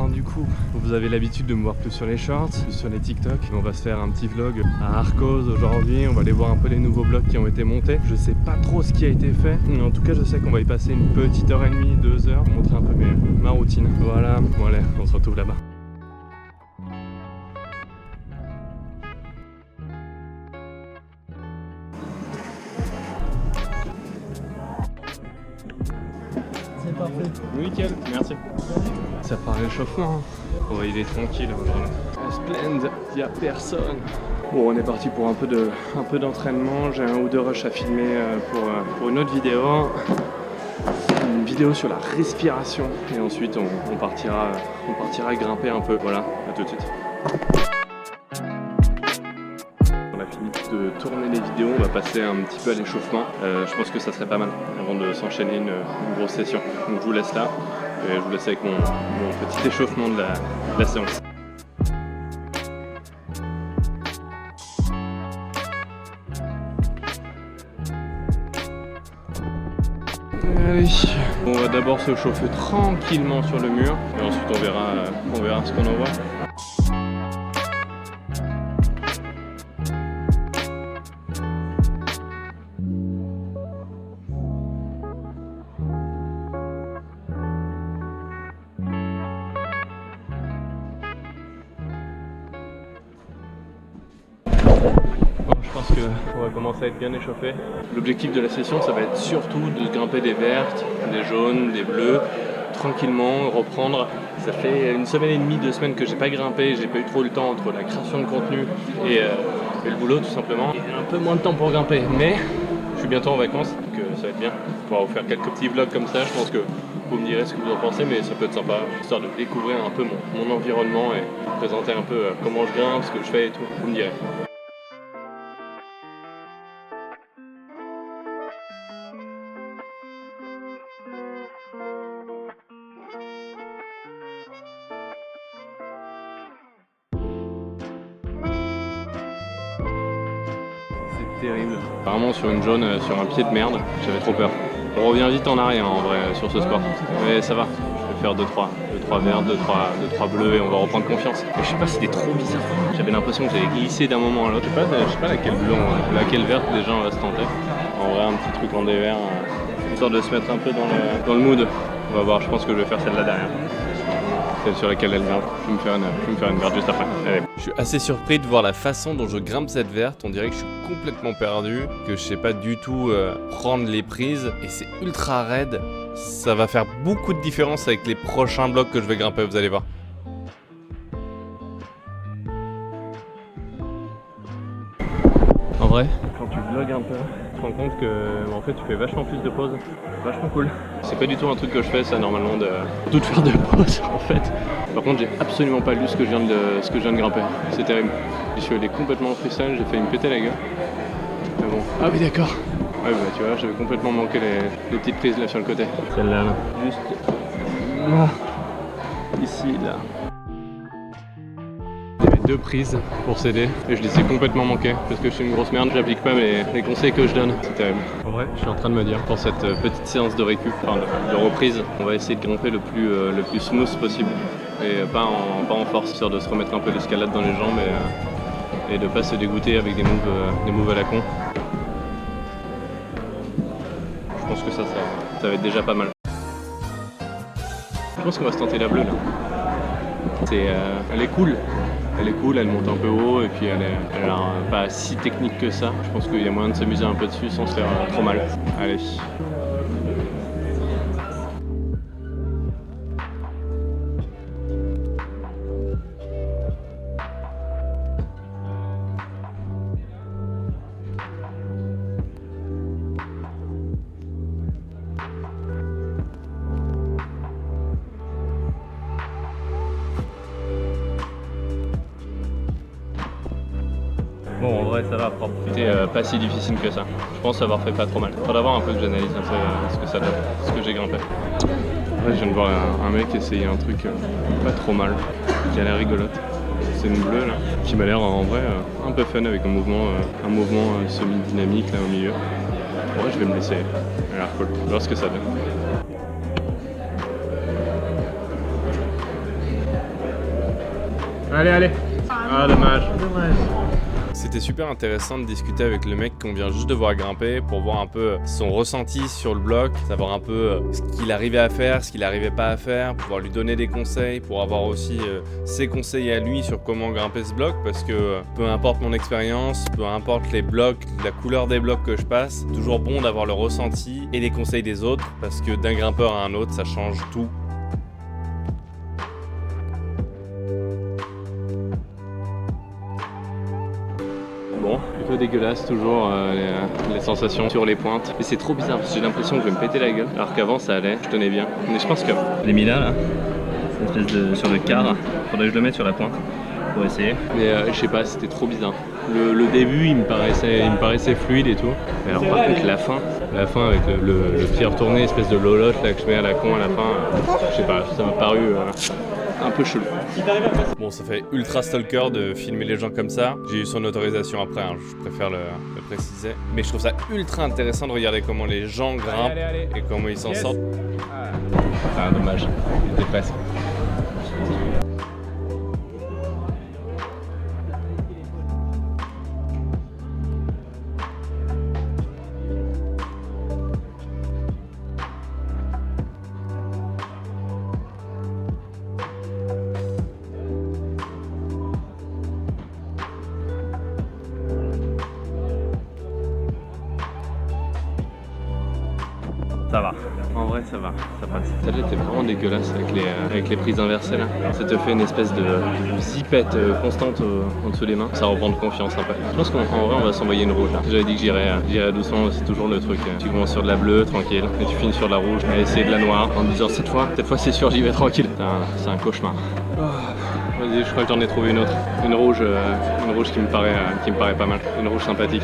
Alors du coup, vous avez l'habitude de me voir plus sur les shorts, plus sur les TikTok. On va se faire un petit vlog à Arcos aujourd'hui. On va aller voir un peu les nouveaux blogs qui ont été montés. Je sais pas trop ce qui a été fait. Mais en tout cas, je sais qu'on va y passer une petite heure et demie, 2 heures pour montrer un peu ma routine. Voilà, bon allez, on se retrouve là-bas. C'est parfait. Nickel, merci. Ça part l'échauffement. On va y aller tranquille aujourd'hui. Splendide, il n'y a personne. Bon, on est parti pour un peu d'entraînement. J'ai 1 ou 2 rushs à filmer pour une autre vidéo. Une vidéo sur la respiration. Et ensuite, on partira grimper un peu. Voilà, à tout de suite. On a fini de tourner les vidéos, on va passer un petit peu à l'échauffement. Je pense que ça serait pas mal avant de s'enchaîner une grosse session. Donc je vous laisse là et je vous laisse avec mon petit échauffement de la séance. Allez, on va d'abord se chauffer tranquillement sur le mur et ensuite on verra ce qu'on envoie. Je pense qu'on va commencer à être bien échauffé. L'objectif de la session, ça va être surtout de grimper des vertes, des jaunes, des bleus, tranquillement, reprendre. Ça fait 1 semaine et demie, 2 semaines que j'ai pas grimpé, j'ai pas eu trop le temps entre la création de contenu et le boulot tout simplement. Il y a un peu moins de temps pour grimper, mais je suis bientôt en vacances, donc ça va être bien. On pourra vous faire quelques petits vlogs comme ça, je pense que vous me direz ce que vous en pensez, mais ça peut être sympa, histoire de découvrir un peu mon environnement et présenter un peu comment je grimpe, ce que je fais et tout, vous me direz. Terrible. Apparemment sur une jaune, sur un pied de merde, j'avais trop peur. On revient vite en arrière en vrai sur ce sport. Mais ça va, je vais faire 2-3 vertes, 2-3 bleus et on va reprendre confiance. Et je sais pas, c'était trop bizarre. J'avais l'impression que j'allais glisser d'un moment à l'autre. Je sais pas laquelle bleu, laquelle verte déjà on va se tenter. En vrai un petit truc en dévers, histoire de se mettre un peu dans le mood. On va voir, je pense que je vais faire celle-là derrière. Celle sur laquelle elle vient. Je vais me faire une verte juste après. Allez. Je suis assez surpris de voir la façon dont je grimpe cette verte. On dirait que je suis complètement perdu, que je sais pas du tout prendre les prises et c'est ultra raide. Ça va faire beaucoup de différence avec les prochains blocs que je vais grimper, vous allez voir. En vrai, quand tu vlogs un peu, tu te rends compte que en fait tu fais vachement plus de pauses. Vachement cool. C'est pas du tout un truc que je fais ça normalement de tout faire de pauses en fait. Par contre j'ai absolument pas lu ce que je viens de grimper. C'est terrible. Je suis allé complètement en freestyle, j'ai failli me péter la gueule. Mais bon. Ah oui d'accord. Ouais bah tu vois, j'avais complètement manqué les petites prises là sur le côté. Celle-là là. Juste là. Ici là. Il y avait 2 prises pour s'aider et je les ai complètement manquées parce que je suis une grosse merde, j'applique pas les conseils que je donne. C'est terrible. En vrai, je suis en train de me dire, pour cette petite séance de récup, enfin de reprise, on va essayer de grimper le plus smooth possible et pas en force, histoire de se remettre un peu d'escalade dans les jambes et de pas se dégoûter avec des moves à la con. Je pense que ça va être déjà pas mal. Je pense qu'on va se tenter la bleue là. Elle est cool. Elle est cool, elle monte un peu haut et puis elle est pas si technique que ça. Je pense qu'il y a moyen de s'amuser un peu dessus sans se faire trop mal. Allez. Bon, en vrai, ça va, propre. C'était pas si difficile que ça. Je pense avoir fait pas trop mal. Faudra voir un peu que j'analyse un peu ce que ça donne, ce que j'ai grimpé. Après, je viens de voir un mec essayer un truc pas trop mal, qui a l'air rigolote. C'est une bleue là, qui m'a l'air en vrai un peu fun avec un mouvement semi-dynamique là au milieu. En vrai, je vais me laisser. Elle a l'air cool. On va voir ce que ça donne. Allez, allez. Ah, dommage. C'était super intéressant de discuter avec le mec qu'on vient juste de voir grimper pour voir un peu son ressenti sur le bloc, savoir un peu ce qu'il arrivait à faire, ce qu'il n'arrivait pas à faire, pouvoir lui donner des conseils, pour avoir aussi ses conseils à lui sur comment grimper ce bloc, parce que peu importe mon expérience, peu importe les blocs, la couleur des blocs que je passe, toujours bon d'avoir le ressenti et les conseils des autres, parce que d'un grimpeur à un autre, ça change tout. Bon, plutôt dégueulasse toujours les sensations sur les pointes. Et c'est trop bizarre parce que j'ai l'impression que je vais me péter la gueule. Alors qu'avant ça allait, je tenais bien. Mais je pense que... Je l'ai mis là, cette espèce de... sur le quart. Faudrait que je le mette sur la pointe pour essayer. Mais je sais pas, c'était trop bizarre. Le début il me paraissait fluide et tout. Mais alors par contre la fin avec le pied retourné, espèce de lolotte là que je mets à la con à la fin, je sais pas, ça m'a paru un peu chelou. Bon, ça fait ultra stalker de filmer les gens comme ça. J'ai eu son autorisation après, hein, je préfère le préciser. Mais je trouve ça ultra intéressant de regarder comment les gens grimpent et comment ils s'en sortent. Ah, dommage, il était presque. Ça va. En vrai, ça va. Ça passe. Celle-là était vraiment dégueulasse avec les prises inversées là. Ça te fait une espèce de zipette constante en dessous des mains. Ça reprend de confiance un peu. Je pense qu'en vrai on va s'envoyer une rouge là. J'avais dit que j'irais doucement, c'est toujours le truc. Tu commences sur de la bleue, tranquille, et tu finis sur de la rouge, et essayer de la noire en te disant cette fois c'est sûr j'y vais tranquille. C'est un cauchemar. Vas-y, je crois que j'en ai trouvé une autre. Une rouge qui me paraît pas mal. Une rouge sympathique.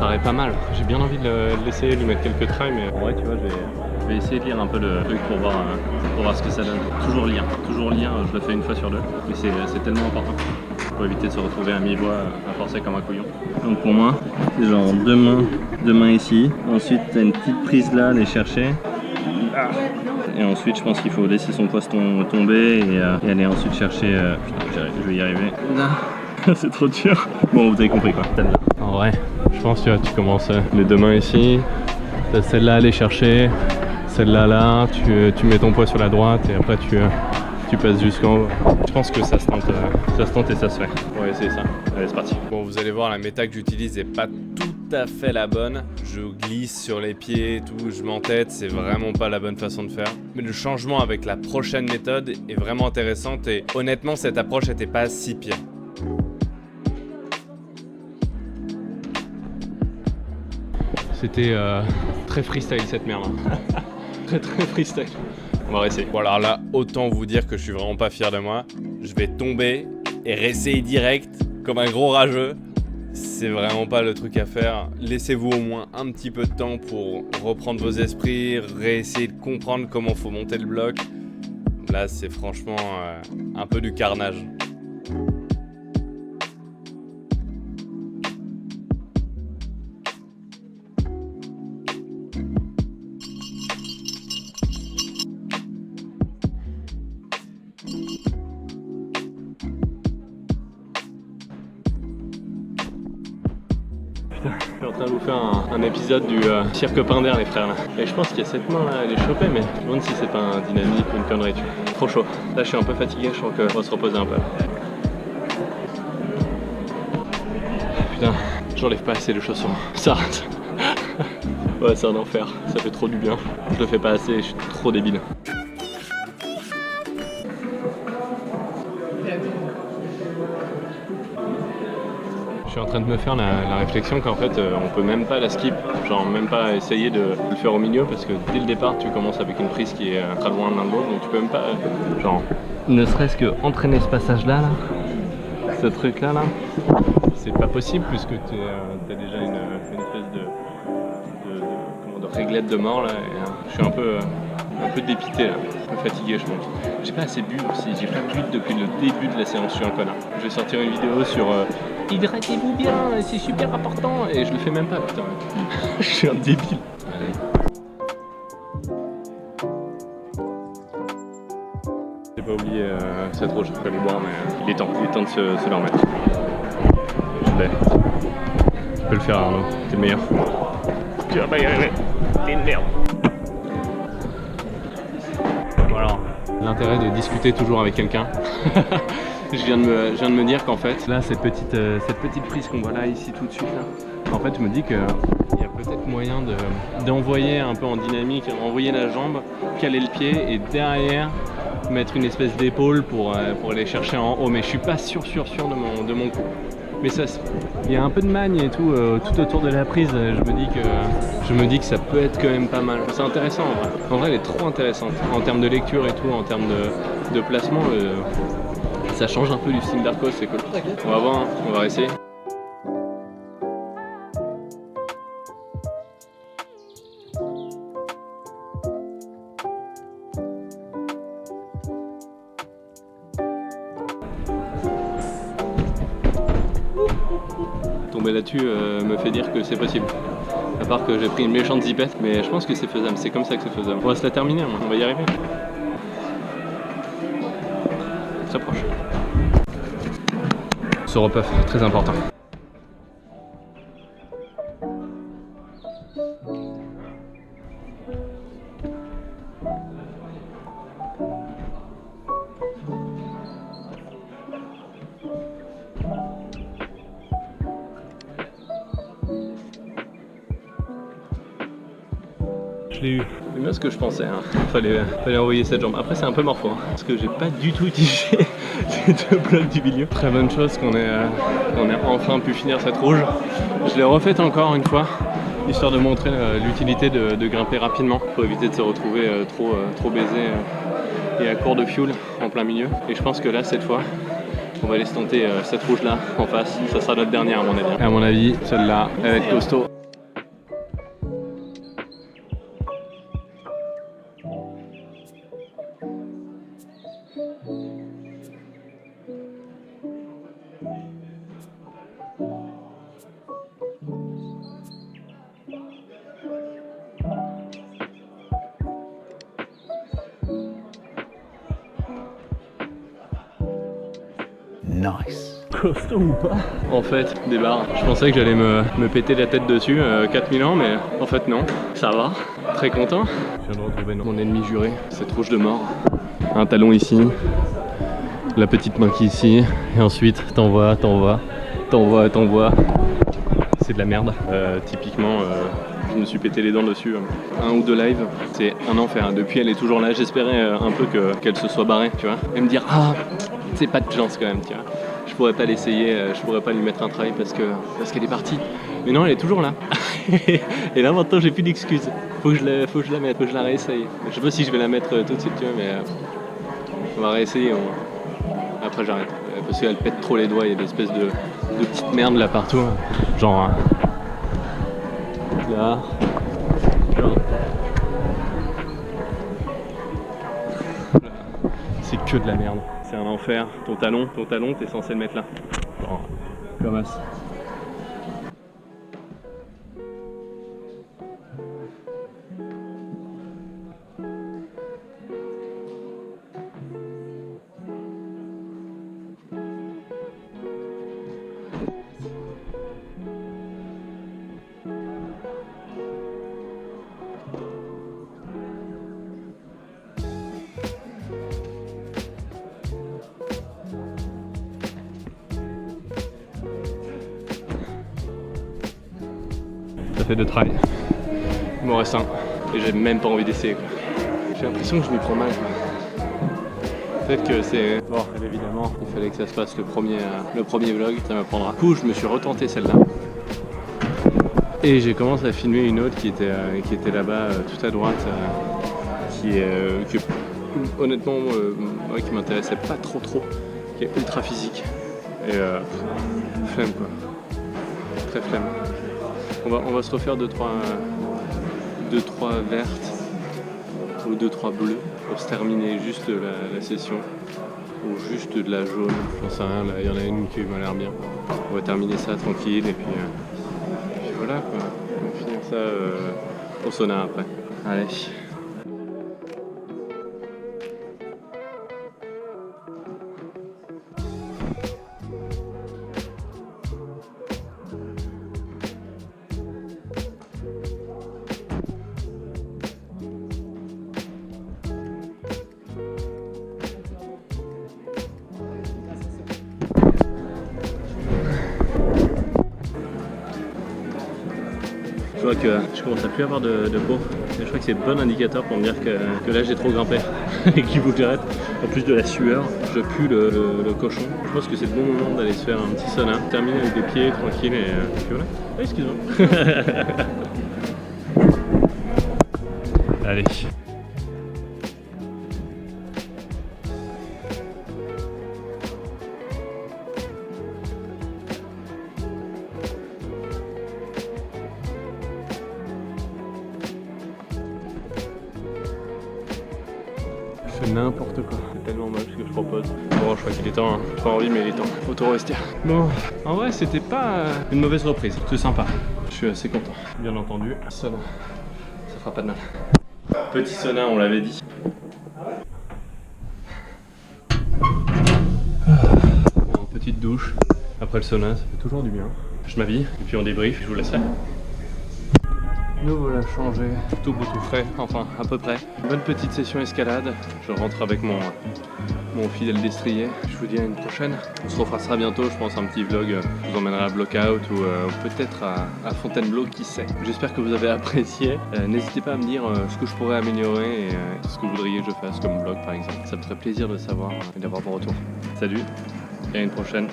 Paraît pas mal. J'ai bien envie de l'essayer, de lui mettre quelques trails, mais En vrai, tu vois, je vais essayer de lire un peu le truc pour voir ce que ça donne. Toujours lire, je le fais une fois sur deux. Mais c'est tellement important pour éviter de se retrouver à mi-voix à forcer comme un couillon. Donc pour moi, c'est genre deux mains ici. Ensuite, t'as une petite prise là, aller chercher. Et ensuite, je pense qu'il faut laisser son poids tomber et aller ensuite chercher. Putain, je vais y arriver. C'est trop dur. Bon, vous avez compris quoi. en vrai, je pense que tu commences les deux mains ici, t'as celle-là à aller chercher, celle-là là, tu mets ton poids sur la droite et après tu passes jusqu'en haut. Je pense que ça se tente et ça se fait. On va essayer ça. Allez, c'est parti. Bon, vous allez voir, la méta que j'utilise n'est pas tout à fait la bonne. Je glisse sur les pieds et tout, je m'entête, c'est vraiment pas la bonne façon de faire. Mais le changement avec la prochaine méthode est vraiment intéressante et honnêtement, cette approche n'était pas si pire. C'était très freestyle cette merde. Très freestyle. On va réessayer. Bon alors là, autant vous dire que je suis vraiment pas fier de moi. Je vais tomber et réessayer direct comme un gros rageux. C'est vraiment pas le truc à faire. Laissez-vous au moins un petit peu de temps pour reprendre vos esprits, réessayer de comprendre comment faut monter le bloc. Là, c'est franchement un peu du carnage. Je suis en train de vous faire un épisode du cirque Pinder les frères là. Et je pense qu'il y a cette main là, elle est chopée, mais je me demande si c'est pas un dynamique ou une connerie. Trop chaud. Là je suis un peu fatigué, je crois qu'on va se reposer un peu. Putain, j'enlève pas assez de chaussons. Ça arrête. Ouais, c'est un enfer, ça fait trop du bien. Je le fais pas assez, je suis trop débile. Je suis en train de me faire la réflexion qu'en fait on peut même pas la skip, genre même pas essayer de le faire au milieu parce que dès le départ tu commences avec une prise qui est très loin l'un de l'autre, donc tu peux même pas genre ne serait-ce que entraîner ce passage là, ce truc là, c'est pas possible puisque t'as déjà une espèce de réglette de mort là et je suis un peu dépité là, un peu fatigué je pense. J'ai pas assez bu aussi, j'ai pas bu depuis le début de la séance, je suis un connard. Je vais sortir une vidéo sur hydratez-vous bien, c'est super important et je le fais même pas putain. Je suis un débile. Allez. J'ai pas oublié cette rouge, je peux aller boire, mais il est temps de se le remettre. Je l'ai. Tu peux le faire, Arnaud, t'es le meilleur. Tu vas pas y arriver, t'es une merde. Voilà, l'intérêt de discuter toujours avec quelqu'un. Je viens de me dire qu'en fait, là, cette petite prise qu'on voit là, ici, tout de suite, là, en fait, je me dis qu'il y a peut-être moyen d'envoyer un peu en dynamique, envoyer la jambe, caler le pied et derrière mettre une espèce d'épaule pour aller chercher en haut. Mais je suis pas sûr de mon coup. Mais ça, il y a un peu de magne et tout, tout autour de la prise. Je me dis que ça peut être quand même pas mal. C'est intéressant en vrai. En vrai, elle est trop intéressante. En termes de lecture et tout, en termes de placement, ça change un peu du style d'Arcos, c'est cool. On va voir, hein. On va essayer. Tomber là-dessus me fait dire que c'est possible. À part que j'ai pris une méchante zipette, mais je pense que c'est faisable, c'est comme ça que c'est faisable. On va se la terminer, on va y arriver. Très proche. Ce repuff, très important. Je l'ai eu. C'est bien ce que je pensais, hein. Fallait envoyer cette jambe. Après c'est un peu morpho, hein, parce que j'ai pas du tout utilisé les deux blocs du milieu. Très bonne chose qu'on ait enfin pu finir cette rouge. Je l'ai refaite encore une fois, histoire de montrer l'utilité de grimper rapidement, pour éviter de se retrouver trop baisé et à court de fuel en plein milieu. Et je pense que là, cette fois, on va aller se tenter cette rouge là en face. Ça sera notre dernière à mon avis. Et à mon avis, celle-là, elle va être costaud. Nice. Costaud ou pas? En fait, des barres. Je pensais que j'allais me péter la tête dessus 4000 ans, mais en fait non. Ça va. Très content. Je viens de retrouver mon ennemi juré, cette rouge de mort. Un talon ici, la petite main qui est ici, et ensuite t'envoies. C'est de la merde. Typiquement, je me suis pété les dents dessus. Un ou deux lives, c'est un enfer. Depuis, elle est toujours là. J'espérais un peu qu'elle se soit barrée, tu vois. Et me dire, ah, c'est pas de chance quand même, tu vois. Je pourrais pas l'essayer, je pourrais pas lui mettre un try parce qu'elle est partie. Mais non, elle est toujours là. Et là maintenant, j'ai plus d'excuses. Faut que je la mette, faut que je la réessaye. Je sais pas si je vais la mettre tout de suite, tu vois, mais on va réessayer. Après, j'arrête. Parce qu'elle pète trop les doigts, il y a des espèces de petites merdes là partout. Genre là. C'est que de la merde. C'est un enfer. Ton talon, t'es censé le mettre là. Genre, comme as. Ça fait 2 tries. Il m'en reste un. Et j'ai même pas envie d'essayer. J'ai l'impression que je m'y prends mal. Peut-être que c'est... Bon, évidemment, il fallait que ça se passe le premier vlog, ça m'apprendra. Du coup, je me suis retenté celle-là. Et j'ai commencé à filmer une autre qui était là-bas, tout à droite, qui honnêtement, qui m'intéressait pas trop, qui est ultra physique. Et flemme quoi. Très flemme. On va se refaire 2-3 vertes ou 2-3 bleues pour se terminer juste la session. Ou juste de la jaune, j'en sais rien, là il y en a une qui m'a l'air bien. On va terminer ça tranquille et puis voilà quoi. On va finir ça au sauna après. Allez. vois que je commence à plus avoir de peau. Et je crois que c'est bon indicateur pour me dire que là j'ai trop grimpé et qu'il faut que j'arrête. En plus de la sueur, je pue le cochon. Je pense que c'est le bon moment d'aller se faire un petit sauna. Terminer avec des pieds tranquilles et puis voilà. Ah, excuse-moi. Allez. Je fais n'importe quoi. C'est tellement moche ce que je propose. Bon, je crois qu'il est temps. Hein. Pas envie, mais il est temps. Auto vestiaire. Bon, en vrai, c'était pas une mauvaise reprise. C'est sympa. Je suis assez content. Bien entendu, sauna. Ça fera pas de mal. Petit sauna, on l'avait dit. Bon, petite douche. Après le sauna, ça fait toujours du bien. Je m'habille et puis on débrief. Je vous laisserai. Nous voilà changés, tout beau tout frais, enfin à peu près. Bonne petite session escalade, je rentre avec mon fidèle destrier. Je vous dis à une prochaine. On se refera ça bientôt, je pense un petit vlog. Je vous emmènerai à Blockout ou peut-être à Fontainebleau, qui sait. J'espère que vous avez apprécié. N'hésitez pas à me dire ce que je pourrais améliorer et ce que vous voudriez que je fasse comme vlog par exemple. Ça me ferait plaisir de savoir et d'avoir vos retours. Salut et à une prochaine.